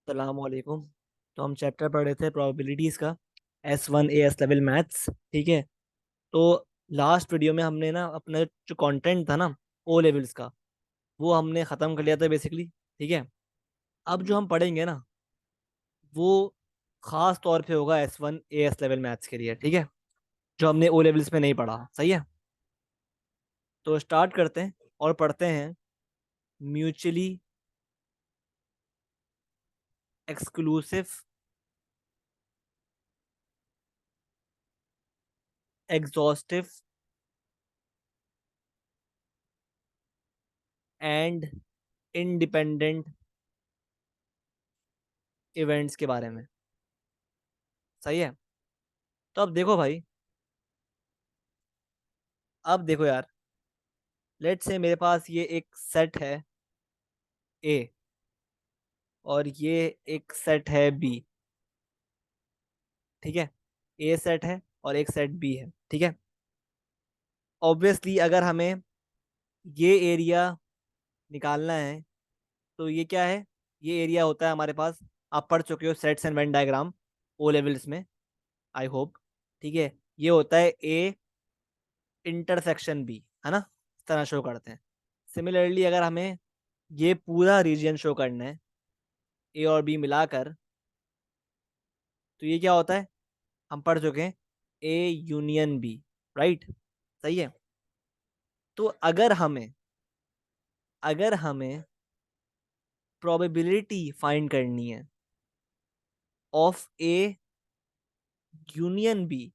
सलामकुम। तो हम चैप्टर पढ़ रहे थे प्रोबेबिलिटीज़ का, S1 AS लेवल मैथ्स। ठीक है। तो लास्ट वीडियो में हमने ना अपना जो कंटेंट था ना ओ लेवल्स का, वो हमने ख़त्म कर लिया था बेसिकली। ठीक है। अब जो हम पढ़ेंगे ना, वो ख़ास तौर पे होगा S1 AS लेवल मैथ्स के लिए। ठीक है। जो हमने ओ लेवल्स में नहीं पढ़ा। सही है। तो स्टार्ट करते हैं और पढ़ते हैं mutually exclusive exhaustive and independent events के बारे में। सही है। तो अब देखो भाई, अब देखो यार, लेट्स से मेरे पास ये एक सेट है ए, और ये एक सेट है बी। ठीक है। ए सेट है और एक सेट बी है। ठीक है। ऑब्वियसली अगर हमें ये एरिया निकालना है, तो ये क्या है? ये एरिया होता है हमारे पास। आप पढ़ चुके हो sets and Venn diagram O levels में, आई होप। ठीक है। ये होता है ए इंटरसेक्शन बी, है ना? इस तरह शो करते हैं। सिमिलरली अगर हमें ये पूरा रीजन शो करना है, ए और बी मिलाकर, तो ये क्या होता है? हम पढ़ चुके हैं ए यूनियन बी। राइट। सही है। तो अगर हमें प्रोबेबिलिटी फाइंड करनी है ऑफ ए यूनियन बी,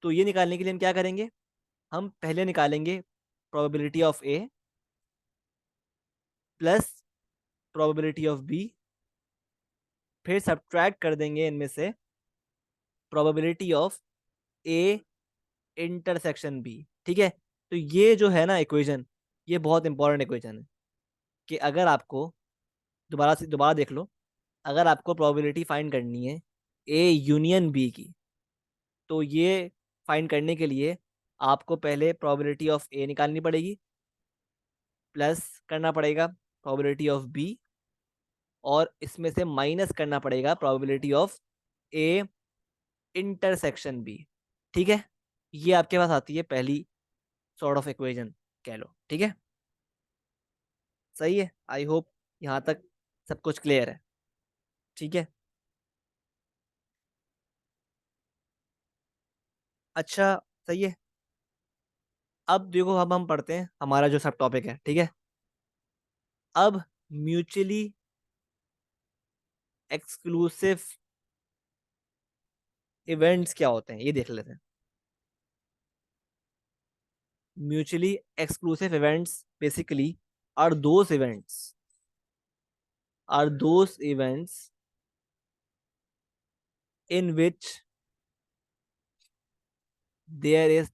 तो ये निकालने के लिए हम क्या करेंगे? हम पहले निकालेंगे probability of A plus probability of B, फिर सब्ट्रैक्ट कर देंगे इनमें से probability of A intersection B. ठीक है। तो ये जो है ना इक्वेशन, ये बहुत इंपॉर्टेंट इक्वेशन है। कि अगर आपको दोबारा से दोबारा देख लो, अगर आपको प्रोबेबिलिटी फाइंड करनी है ए यूनियन बी की, तो ये फाइंड करने के लिए आपको पहले प्रोबेबिलिटी ऑफ ए निकालनी पड़ेगी, प्लस करना पड़ेगा प्रोबेबिलिटी ऑफ बी, और इसमें से माइनस करना पड़ेगा probability of A intersection B. ठीक है। ये आपके पास आती है पहली सॉर्ट ऑफ इक्वेशन, कह लो। ठीक है। सही है। आई होप यहाँ तक सब कुछ क्लियर है। ठीक है। अच्छा। सही है। अब देखो, अब हम पढ़ते हैं हमारा जो सब टॉपिक है। ठीक है। अब म्यूचुअली एक्सक्लूसिव इवेंट्स क्या होते हैं ये देख लेते हैं। Mutually exclusive events basically are those events in which there is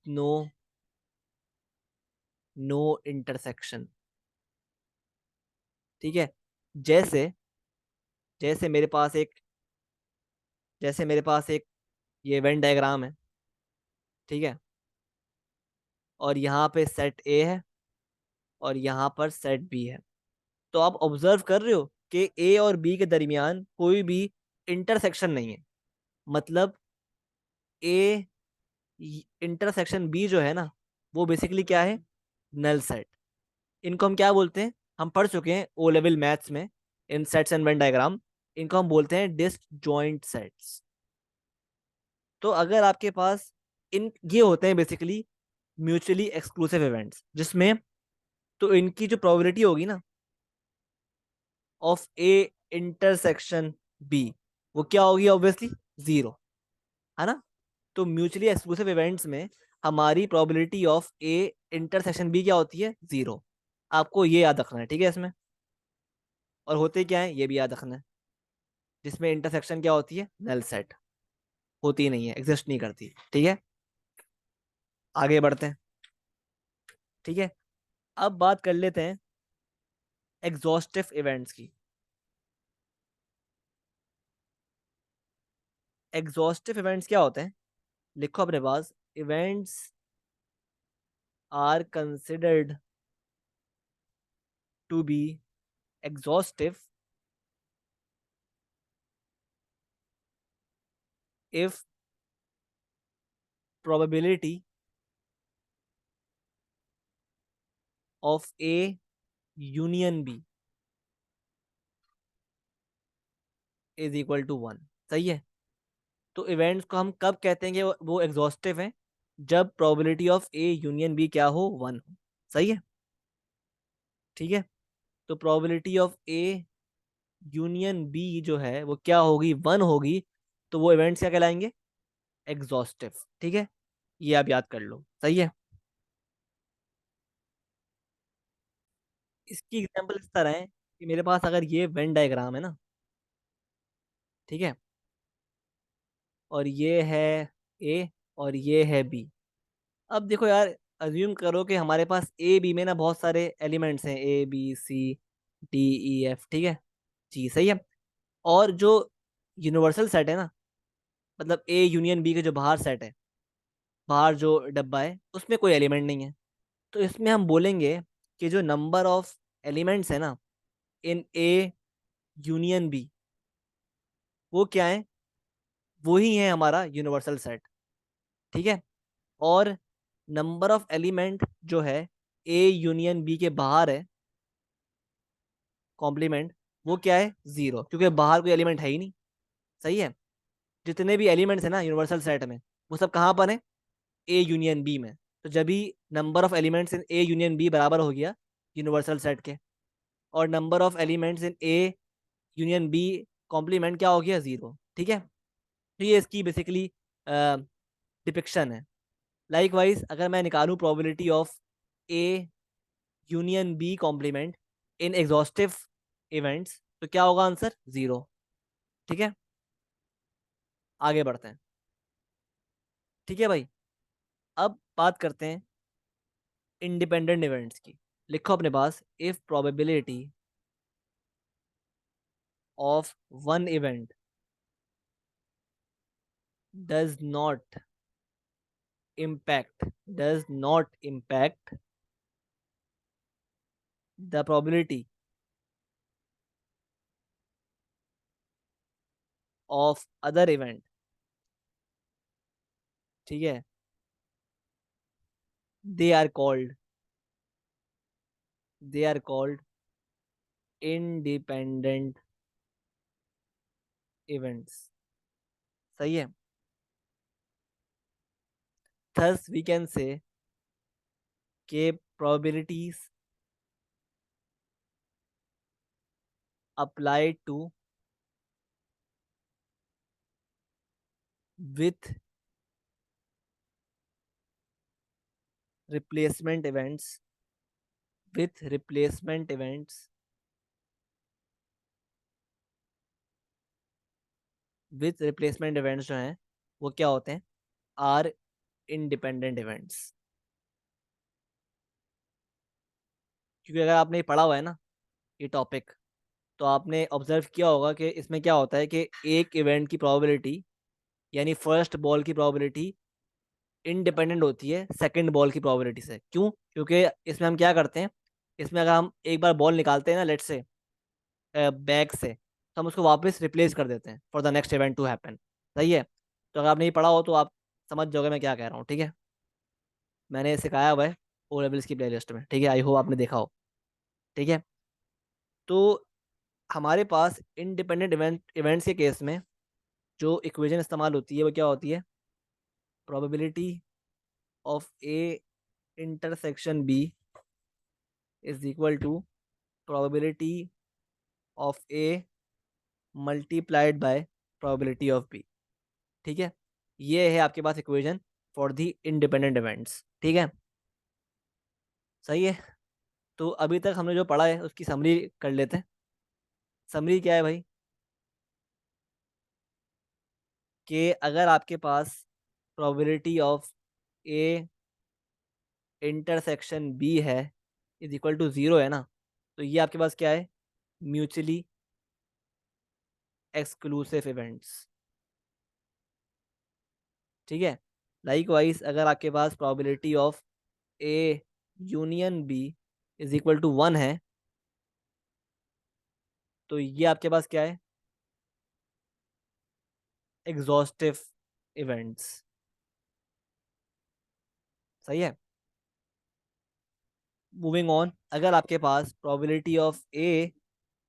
no intersection. ठीक है। जैसे जैसे मेरे पास एक जैसे मेरे पास एक ये वेन डायग्राम है। ठीक है। और यहाँ पे सेट ए है और यहाँ पर सेट बी है। तो आप ऑब्जर्व कर रहे हो कि ए और बी के दरमियान कोई भी इंटरसेक्शन नहीं है। मतलब ए इंटरसेक्शन बी जो है ना, वो बेसिकली क्या है? Null set. इनको हम क्या बोलते हैं? हम पढ़ चुके हैं ओ लेवल मैथ्स में, इन सेट्स एंड वेन डायग्राम। इनको हम बोलते हैं डिसजॉइंट सेट्स। तो अगर आपके पास इन ये होते हैं बेसिकली म्यूचुअली एक्सक्लूसिव इवेंट्स, जिसमें तो इनकी जो प्रोबेबिलिटी होगी ना ऑफ ए इंटरसेक्शन बी, वो क्या होगी? ऑब्वियसली जीरो, है ना? तो म्यूचुअली एक्सक्लूसिव इवेंट्स में हमारी probability of A intersection B क्या होती है? जीरो। आपको ये याद रखना है। ठीक है। इसमें और होते क्या है ये भी याद रखना है। जिसमें इंटरसेक्शन क्या होती है? Null set. होती नहीं है, एग्जिस्ट नहीं करती। ठीक है। आगे बढ़ते हैं। ठीक है। अब बात कर लेते हैं एग्जॉस्टिव इवेंट्स की। एग्जॉस्टिव इवेंट्स क्या होते हैं? लिखो अपने पास, events are considered to be exhaustive if probability of A union B is equal to one. सही है। तो इवेंट्स को हम कब कहते हैं कि वो एग्जॉस्टिव हैं? जब probability of A union B क्या हो, वन हो। सही है। ठीक है। तो probability of A union B जो है वो क्या होगी, वन होगी। तो वो इवेंट्स क्या कहलाएंगे, एग्जॉस्टिव। ठीक है, ये आप याद कर लो। सही है। इसकी एग्जांपल इस तरह है कि मेरे पास अगर ये वेन डायग्राम है ना, ठीक है, और ये है ए और ये है बी। अब देखो यार, अज्यूम करो कि हमारे पास ए बी में ना बहुत सारे एलिमेंट्स हैं, A B C D E F, ठीक है, जी। सही है। और जो यूनिवर्सल सेट है ना, मतलब ए यूनियन बी के जो बाहर सेट है, बाहर जो डब्बा है उसमें कोई एलिमेंट नहीं है। तो इसमें हम बोलेंगे कि जो नंबर ऑफ एलिमेंट्स है ना इन ए यूनियन बी, वो क्या है, वो ही है हमारा यूनिवर्सल सेट। ठीक है। और नंबर ऑफ एलिमेंट जो है ए यूनियन बी के बाहर है, कॉम्प्लीमेंट, वो क्या है, जीरो, क्योंकि बाहर कोई एलिमेंट है ही नहीं। सही है। जितने भी एलिमेंट्स है ना यूनिवर्सल सेट में, वो सब कहाँ पर है, ए यूनियन बी में। तो जब भी number of elements in A union B बराबर हो गया यूनिवर्सल सेट के, और number of elements in A union B complement क्या हो गया, जीरो। ठीक है। तो ये इसकी बेसिकली डिपिक्शन है। लाइक वाइज अगर मैं निकालूं probability of A union B complement in exhaustive events, तो क्या होगा आंसर, जीरो। ठीक है। आगे बढ़ते हैं। ठीक है भाई। अब बात करते हैं इंडिपेंडेंट इवेंट्स की। लिखो अपने पास, if probability of one event does not impact the probability of other event, ठीक है, they are called independent events। सही है। thus we can say कि probabilities applied to with replacement events with replacement events जो हैं वो क्या होते हैं, आर इंडिपेंडेंट इवेंट्स। क्योंकि अगर आपने ये पढ़ा हुआ है ना ये टॉपिक, तो आपने ऑब्जर्व किया होगा कि इसमें क्या होता है कि एक इवेंट की प्रोबेबिलिटी, यानी फर्स्ट बॉल की प्रोबेबिलिटी इंडिपेंडेंट होती है सेकंड बॉल की प्रोबेबिलिटी से। क्यों? क्योंकि इसमें हम क्या करते हैं, इसमें अगर हम एक बार बॉल निकालते हैं ना, लेट से बैग से, तो हम उसको वापस रिप्लेस कर देते हैं for the next event to happen. सही है। तो अगर आपने ये पढ़ा हो तो आप समझ जाओगे मैं क्या कह रहा हूँ। ठीक है। मैंने सिखाया हुआ है ओ लेवल्स की प्लेलिस्ट में। ठीक है, आई होप आपने देखा हो। ठीक है। तो हमारे पास इंडिपेंडेंट इवेंट्स के केस में जो इक्वेशन इस्तेमाल होती है वो क्या होती है, probability of A intersection B is equal to probability of A multiplied by probability of B. ठीक है। ये है आपके पास equation for the independent events. ठीक है। सही है। तो अभी तक हमने जो पढ़ा है उसकी समरी कर लेते हैं। समरी क्या है भाई, कि अगर आपके पास probability of A intersection B है इज इक्वल टू ज़ीरो है ना, तो ये आपके पास क्या है, म्यूचुअली एक्सक्लूसिव इवेंट्स। ठीक है। लाइक वाइज अगर आपके पास probability of A union B is equal to one है, तो ये आपके पास क्या है, एग्जॉस्टिव इवेंट्स। सही है। मूविंग ऑन, अगर आपके पास probability of A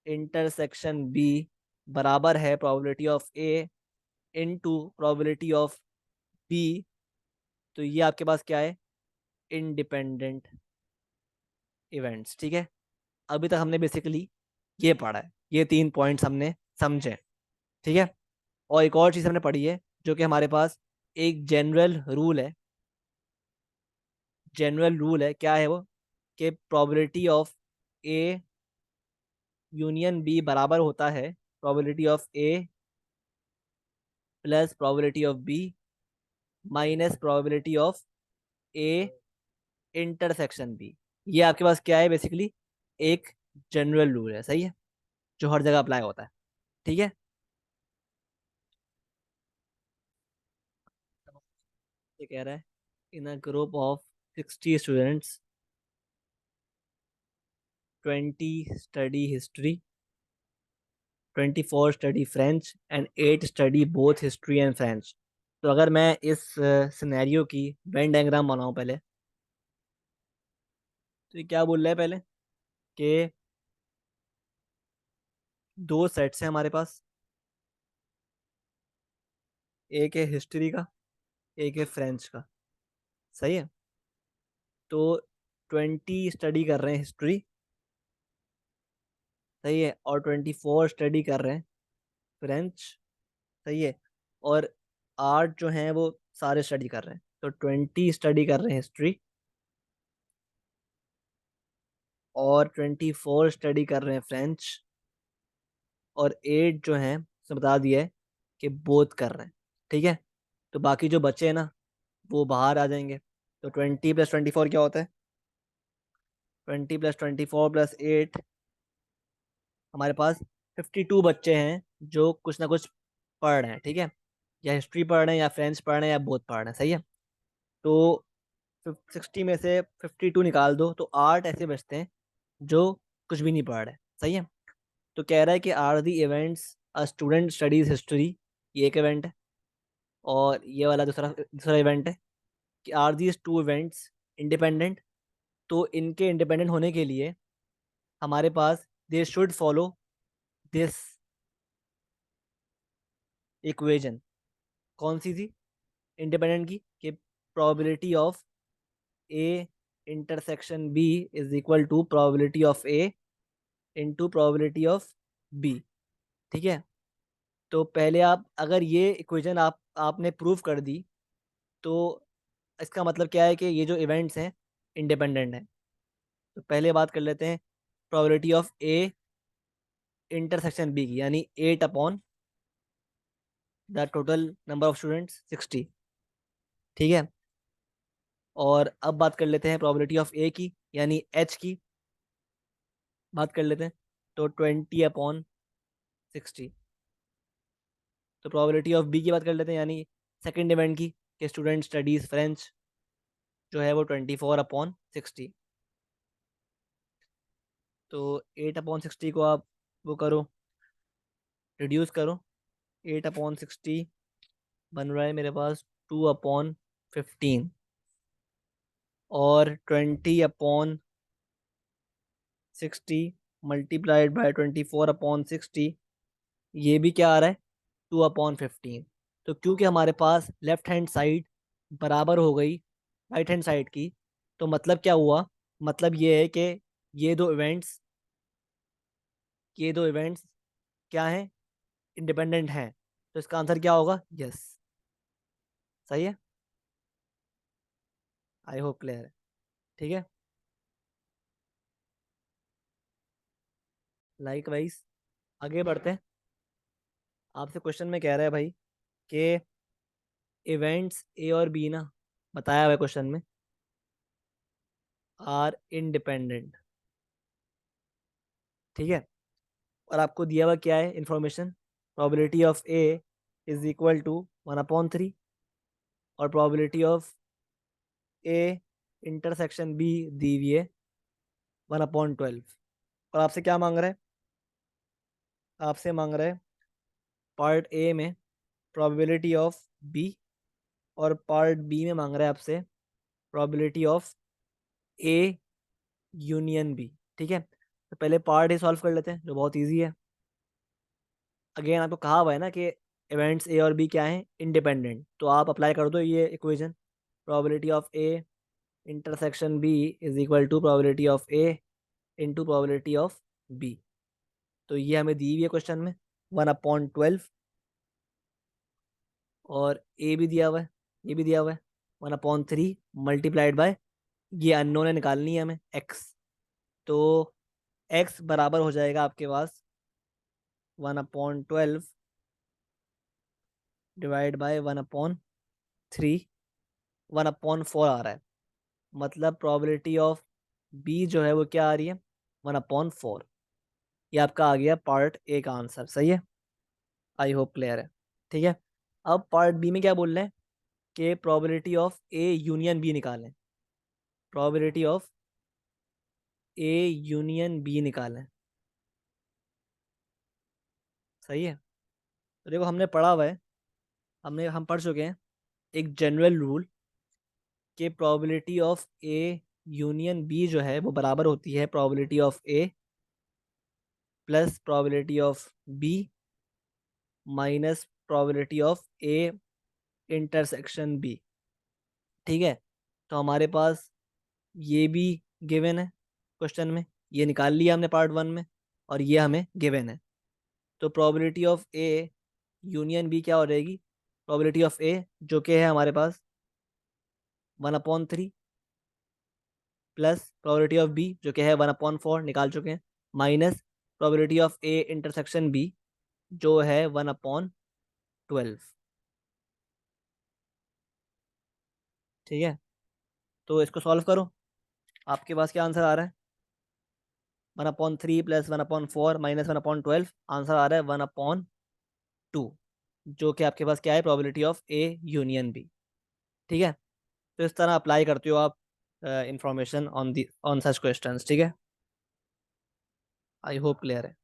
intersection B बराबर है probability of A into probability of B, तो ये आपके पास क्या है? Independent events. ठीक है, अभी तक हमने बेसिकली ये पढ़ा है, ये 3 पॉइंट्स हमने समझे। ठीक है, और एक और चीज़ हमने पढ़ी है जो कि हमारे पास एक जनरल रूल है। जनरल रूल है, क्या है वो? कि probability of A union B बराबर होता है probability of A plus probability of B minus probability of A intersection B. ये आपके पास क्या है? बेसिकली एक जनरल रूल है, सही है, जो हर जगह अप्लाई होता है। ठीक है, ये कह रहा है in a group of 60 students 20 study history, 24 study French and 8 study both history and French. तो अगर मैं इस सिनेरियो की वेन डायग्राम बनाऊं पहले, तो ये क्या बोल रहा है पहले? कि दो सेट्स हैं हमारे पास, एक है हिस्ट्री का, एक है फ्रेंच का। सही है, तो 20 स्टडी कर रहे हैं हिस्ट्री, सही है, और 24 स्टडी कर रहे हैं फ्रेंच। सही है, और 8 जो हैं वो सारे स्टडी कर रहे हैं, तो 20 स्टडी कर रहे हैं हिस्ट्री और 24 स्टडी कर रहे हैं फ्रेंच, और 8 जो हैं उसने बता दिया है कि बोथ कर रहे हैं। ठीक है, तो बाकी जो बचे हैं ना, वो बाहर आ जाएंगे। तो 20 + 24 क्या होता है? 20 + 24 + 8, हमारे पास 52 बच्चे हैं जो कुछ ना कुछ पढ़ रहे हैं। ठीक है, या हिस्ट्री पढ़ रहे हैं या फ्रेंच पढ़ रहे हैं या बोथ पढ़ रहे हैं। सही है, तो 60 में से 52 निकाल दो तो 8 ऐसे बचते हैं जो कुछ भी नहीं पढ़ रहे। सही है, तो कह रहा है कि are the events a student studies history, ये एक इवेंट है, और ये वाला दूसरा दूसरा इवेंट है कि are these two events independent. तो इनके इंडिपेंडेंट होने के लिए हमारे पास they should follow this equation. कौन सी थी इंडिपेंडेंट की? कि probability of A intersection B is equal to probability of A into probability of B. ठीक है, तो पहले आप अगर ये इक्वेशन आपने प्रूव कर दी, तो इसका मतलब क्या है? कि ये जो इवेंट्स हैं इंडिपेंडेंट हैं। तो पहले बात कर लेते हैं probability of A intersection B की, यानी 8 upon the total number of students 60। ठीक है, और अब बात कर लेते हैं प्रोबेबिलिटी ऑफ ए की, यानी एच की बात कर लेते हैं। तो 20/60। तो प्रोबेबिलिटी ऑफ बी की बात कर लेते हैं, यानी सेकेंड इवेंट की, कि स्टूडेंट स्टडीज फ्रेंच, जो है वो 24/60। तो 8/60 को आप वो करो, रिड्यूस करो। 8/60 बन रहा है मेरे पास 2/15, और 20/60 मल्टीप्लाइड बाय 24/60, ये भी क्या आ रहा है? 2/15। तो क्योंकि हमारे पास लेफ्ट हैंड साइड बराबर हो गई राइट हैंड साइड की, तो मतलब क्या हुआ? मतलब ये है कि ये दो इवेंट्स ये दो इवेंट्स क्या हैं? इंडिपेंडेंट हैं। तो इसका आंसर क्या होगा? यस। सही है, आई होप क्लियर है। ठीक है, लाइक वाइज आगे बढ़ते हैं। आपसे क्वेश्चन में कह रहा है भाई कि इवेंट्स ए और बी ना, बताया हुआ है क्वेश्चन में, आर इंडिपेंडेंट। ठीक है, और आपको दिया हुआ क्या है information? Probability of A is equal to 1/3, और probability of A intersection B दी हुई है 1/12। और आपसे क्या मांग रहा है? आपसे मांग रहा है पार्ट ए में प्रोबेबिलिटी ऑफ बी और पार्ट बी में मांग रहा है आपसे probability of A union B. ठीक है, तो पहले पार्ट ए सॉल्व कर लेते हैं जो बहुत ईजी है। अगेन आपको कहा हुआ है ना कि इवेंट्स ए और बी क्या हैं, इंडिपेंडेंट, तो आप अप्लाई कर दो ये equation. Probability of A intersection B is equal to probability of A into probability of B. तो ये हमें दी हुई है क्वेश्चन में 1/12, और ए भी दिया हुआ है, ये भी दिया हुआ है 1/3 मल्टीप्लाइड बाय, ये अननोन है, निकालनी है हमें एक्स। तो एक्स बराबर हो जाएगा आपके पास 1/12 डिवाइड बाय 1/3, 1/4 आ रहा है। मतलब प्रोबेबिलिटी ऑफ बी जो है वो क्या आ रही है, 1/4। ये आपका आ गया पार्ट ए का आंसर। सही है, आई होप क्लियर है। ठीक है, अब पार्ट बी में क्या बोल रहे हैं कि probability of A union B निकालें। Probability of A union B निकालें। सही है, तो देखो हमने पढ़ा हुआ है, हम पढ़ चुके हैं एक जनरल रूल कि probability of A union B जो है वो बराबर होती है probability of A plus probability of B minus probability of A intersection B. ठीक है, तो हमारे पास ये भी गिवन है क्वेश्चन में, ये निकाल लिया हमने पार्ट वन में, और ये हमें गिवन है। तो probability of A union B क्या हो जाएगी, प्रोबेबिलिटी ऑफ ए जो कि है हमारे पास 1/3 प्लस प्रोबेबिलिटी ऑफ बी जो कि है 1/4 निकाल चुके हैं, minus probability of A intersection B जो है 1/12। ठीक है, तो इसको सॉल्व करो, आपके पास क्या आंसर आ रहा है, 1/3 प्लस 1/4 माइनस 1/12, आंसर आ रहा है 1/2, जो कि आपके पास क्या है, probability of A union B. ठीक है, तो इस तरह अप्लाई करते हो आप information on the on such questions. ठीक है, आई होप क्लियर है।